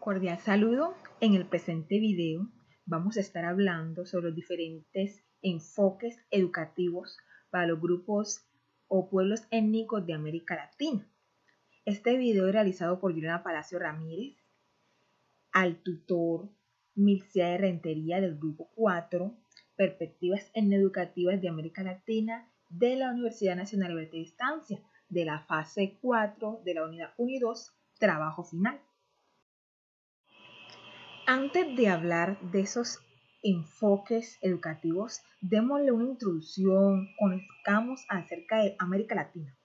Cordial saludo. En el presente video vamos a estar hablando sobre los diferentes enfoques educativos para los grupos o pueblos étnicos de América Latina. Este video es realizado por Juliana Palacio Ramírez, al tutor Mircea de Rentería del grupo 4, Perspectivas Educativas de América Latina de la Universidad Nacional Abierta de Distancia, de la fase 4 de la unidad 1 y 2, trabajo final. Antes de hablar de esos enfoques educativos, démosle una introducción, conozcamos acerca de América Latina.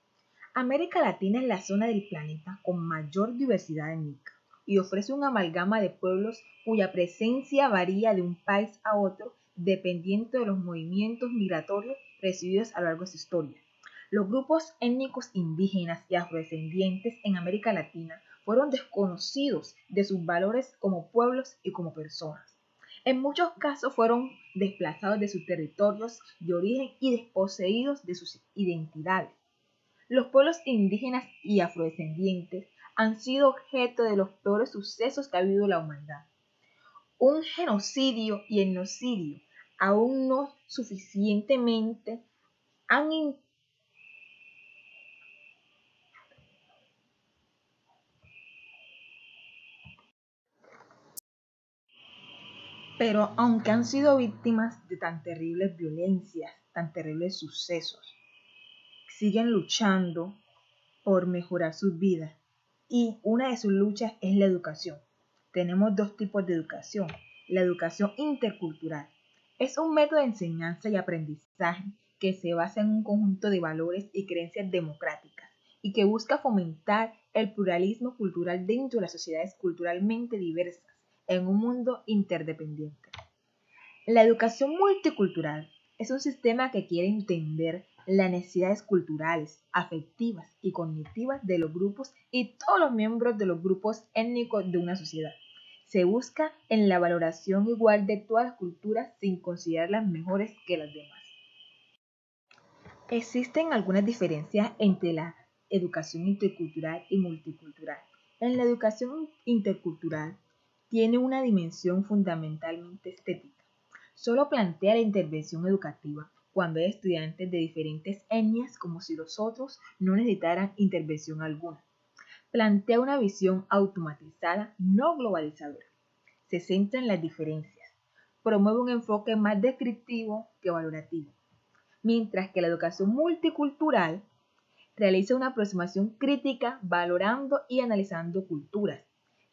América Latina es la zona del planeta con mayor diversidad étnica y ofrece una amalgama de pueblos cuya presencia varía de un país a otro dependiendo de los movimientos migratorios recibidos a lo largo de su historia. Los grupos étnicos indígenas y afrodescendientes en América Latina fueron desconocidos de sus valores como pueblos y como personas. En muchos casos fueron desplazados de sus territorios de origen y desposeídos de sus identidades. Los pueblos indígenas y afrodescendientes han sido objeto de los peores sucesos que ha vivido la humanidad. Un genocidio y etnocidio aún no suficientemente han Pero aunque han sido víctimas de tan terribles violencias, tan terribles sucesos, siguen luchando por mejorar sus vidas. Y una de sus luchas es la educación. Tenemos dos tipos de educación. La educación intercultural. Es un método de enseñanza y aprendizaje que se basa en un conjunto de valores y creencias democráticas y que busca fomentar el pluralismo cultural dentro de las sociedades culturalmente diversas en un mundo interdependiente. La educación multicultural es un sistema que quiere entender las necesidades culturales, afectivas y cognitivas de los grupos y todos los miembros de los grupos étnicos de una sociedad. Se busca en la valoración igual de todas las culturas sin considerarlas mejores que las demás. Existen algunas diferencias entre la educación intercultural y multicultural. En la educación intercultural tiene una dimensión fundamentalmente estética. Solo plantea la intervención educativa cuando hay estudiantes de diferentes etnias como si los otros no necesitaran intervención alguna. Plantea una visión automatizada, no globalizadora. Se centra en las diferencias. Promueve un enfoque más descriptivo que valorativo. Mientras que la educación multicultural realiza una aproximación crítica valorando y analizando culturas.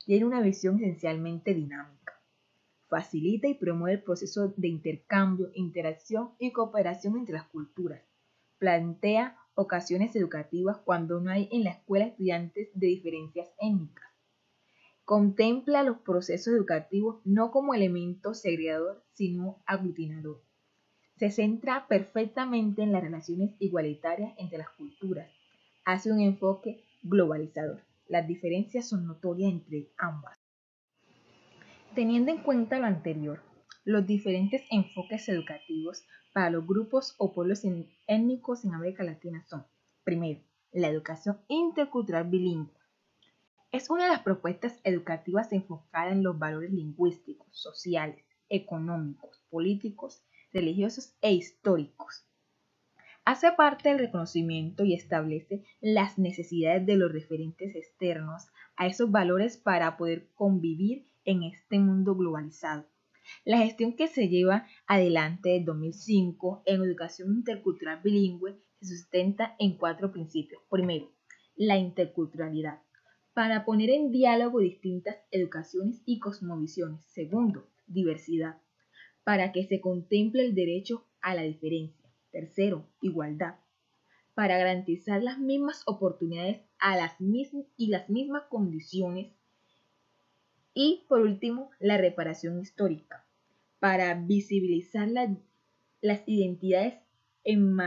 Tiene una visión esencialmente dinámica. Facilita y promueve el proceso de intercambio, interacción y cooperación entre las culturas. Plantea ocasiones educativas cuando no hay en la escuela estudiantes de diferencias étnicas. Contempla los procesos educativos no como elemento segregador, sino aglutinador. Se centra perfectamente en las relaciones igualitarias entre las culturas. Hace un enfoque globalizador. Las diferencias son notorias entre ambas. Teniendo en cuenta lo anterior, los diferentes enfoques educativos para los grupos o pueblos étnicos en América Latina son: primero, la educación intercultural bilingüe. Es una de las propuestas educativas enfocada en los valores lingüísticos, sociales, económicos, políticos, religiosos e históricos. Hace parte del reconocimiento y establece las necesidades de los referentes externos a esos valores para poder convivir en este mundo globalizado. La gestión que se lleva adelante desde 2005 en educación intercultural bilingüe se sustenta en 4 principios. Primero, la interculturalidad, para poner en diálogo distintas educaciones y cosmovisiones. Segundo, diversidad, para que se contemple el derecho a la diferencia. Tercero, igualdad, para garantizar las mismas oportunidades y las mismas condiciones. Y por último, la reparación histórica, para visibilizar las identidades en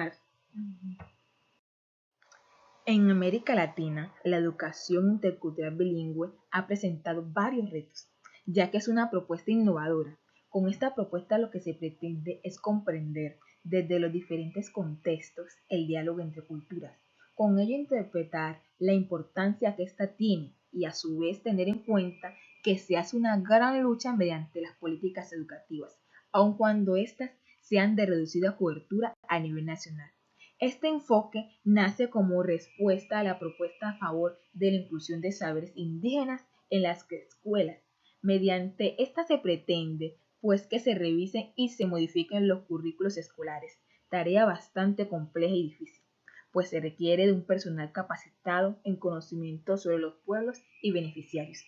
América Latina. La educación intercultural bilingüe ha presentado varios retos, ya que es una propuesta innovadora. Con esta propuesta lo que se pretende es comprender desde los diferentes contextos el diálogo entre culturas. Con ello interpretar la importancia que ésta tiene y a su vez tener en cuenta que se hace una gran lucha mediante las políticas educativas, aun cuando éstas sean de reducida cobertura a nivel nacional. Este enfoque nace como respuesta a la propuesta a favor de la inclusión de saberes indígenas en las escuelas. Mediante esta se pretende, pues, que se revisen y se modifiquen los currículos escolares, tarea bastante compleja y difícil, pues se requiere de un personal capacitado en conocimiento sobre los pueblos y beneficiarios.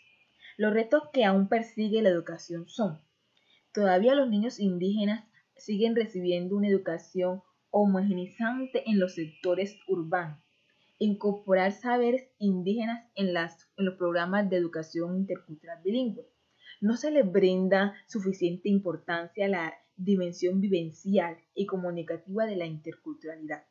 Los retos que aún persigue la educación son: todavía los niños indígenas siguen recibiendo una educación homogeneizante en los sectores urbanos. Incorporar saberes indígenas en los programas de educación intercultural bilingüe. No se les brinda suficiente importancia a la dimensión vivencial y comunicativa de la interculturalidad.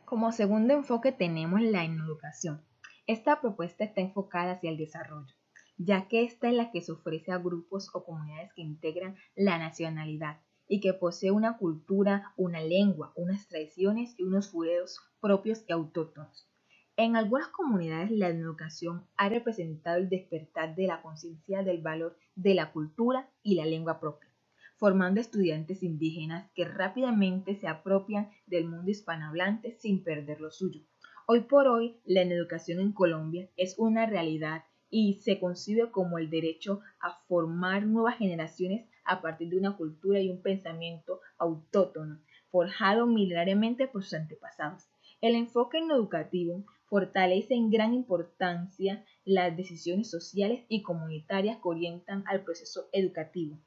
Como segundo enfoque tenemos la educación. Esta propuesta está enfocada hacia el desarrollo, ya que esta es la que se ofrece a grupos o comunidades que integran la nacionalidad y que posee una cultura, una lengua, unas tradiciones y unos fueros propios y autóctonos. En algunas comunidades la educación ha representado el despertar de la conciencia del valor de la cultura y la lengua propia, formando estudiantes indígenas que rápidamente se apropian del mundo hispanohablante sin perder lo suyo. Hoy por hoy, la educación en Colombia es una realidad y se concibe como el derecho a formar nuevas generaciones a partir de una cultura y un pensamiento autóctono, forjado milenariamente por sus antepasados. El enfoque educativo fortalece en gran importancia las decisiones sociales y comunitarias que orientan al proceso educativo.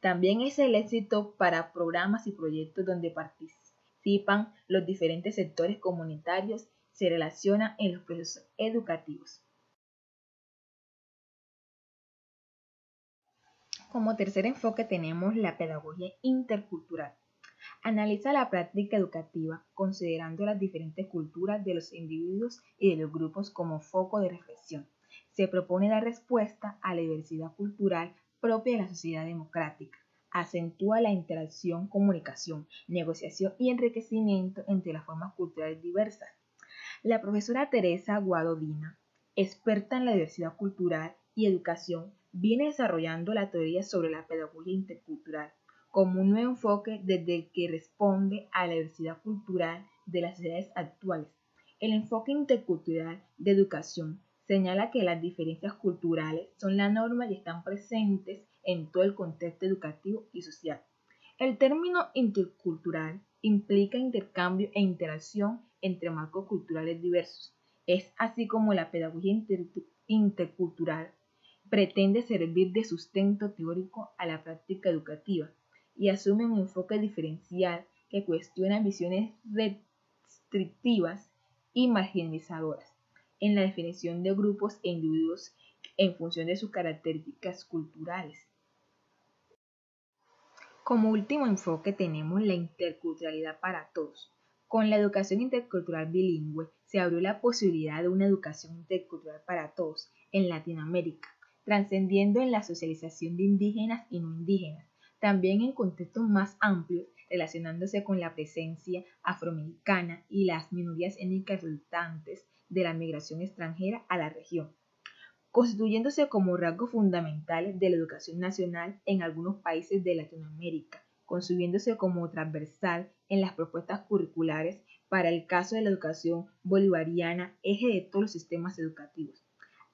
También es el éxito para programas y proyectos donde participan los diferentes sectores comunitarios, se relacionan en los procesos educativos. Como tercer enfoque tenemos la pedagogía intercultural. Analiza la práctica educativa considerando las diferentes culturas de los individuos y de los grupos como foco de reflexión. Se propone dar respuesta a la diversidad cultural propia de la sociedad democrática. Acentúa la interacción, comunicación, negociación y enriquecimiento entre las formas culturales diversas. La profesora Teresa Guadodina, experta en la diversidad cultural y educación, viene desarrollando la teoría sobre la pedagogía intercultural como un nuevo enfoque desde el que responde a la diversidad cultural de las sociedades actuales. El enfoque intercultural de educación señala que las diferencias culturales son la norma y están presentes en todo el contexto educativo y social. El término intercultural implica intercambio e interacción entre marcos culturales diversos. Es así como la pedagogía intercultural pretende servir de sustento teórico a la práctica educativa y asume un enfoque diferencial que cuestiona visiones restrictivas y marginalizadoras en la definición de grupos e individuos en función de sus características culturales. Como último enfoque tenemos la interculturalidad para todos. Con la educación intercultural bilingüe se abrió la posibilidad de una educación intercultural para todos en Latinoamérica, trascendiendo en la socialización de indígenas y no indígenas, también en contextos más amplios, relacionándose con la presencia afroamericana y las minorías étnicas resultantes de la migración extranjera a la región, constituyéndose como rasgos fundamentales de la educación nacional en algunos países de Latinoamérica, concibiéndose como transversal en las propuestas curriculares para el caso de la educación bolivariana, eje de todos los sistemas educativos.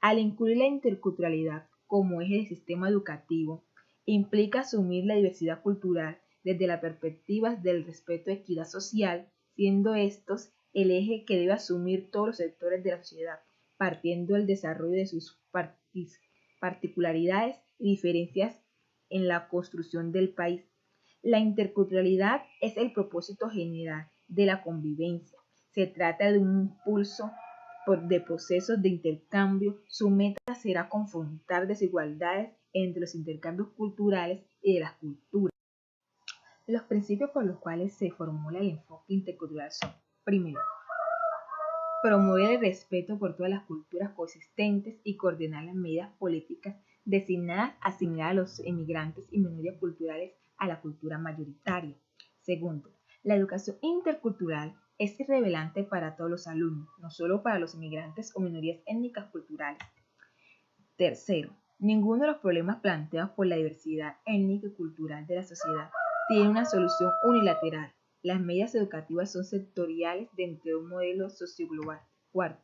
Al incluir la interculturalidad como eje del sistema educativo, implica asumir la diversidad cultural desde la perspectiva del respeto a equidad social, siendo estos el eje que debe asumir todos los sectores de la sociedad, partiendo del desarrollo de sus particularidades y diferencias en la construcción del país. La interculturalidad es el propósito general de la convivencia. Se trata de un impulso de procesos de intercambio. Su meta será confrontar desigualdades entre los intercambios culturales y de las culturas. Los principios por los cuales se formula el enfoque intercultural son: primero, promover el respeto por todas las culturas coexistentes y coordinar las medidas políticas destinadas a asimilar a los emigrantes y minorías culturales a la cultura mayoritaria. Segundo, la educación intercultural es irrelevante para todos los alumnos, no solo para los inmigrantes o minorías étnicas culturales. Tercero, ninguno de los problemas planteados por la diversidad étnica y cultural de la sociedad tiene una solución unilateral. Las medidas educativas son sectoriales dentro de un modelo socioglobal. Cuarto,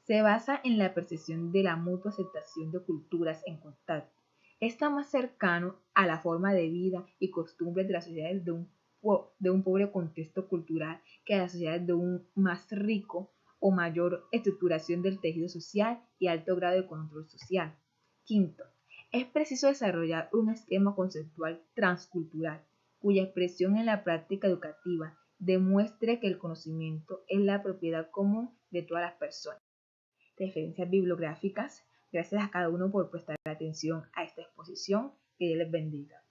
se basa en la percepción de la mutua aceptación de culturas en contacto. Está más cercano a la forma de vida y costumbres de las sociedades de un pobre contexto cultural que a las sociedades de un más rico o mayor estructuración del tejido social y alto grado de control social. Quinto, es preciso desarrollar un esquema conceptual transcultural, cuya expresión en la práctica educativa demuestre que el conocimiento es la propiedad común de todas las personas. Referencias bibliográficas. Gracias a cada uno por prestar atención a esta exposición. Que Dios les bendiga.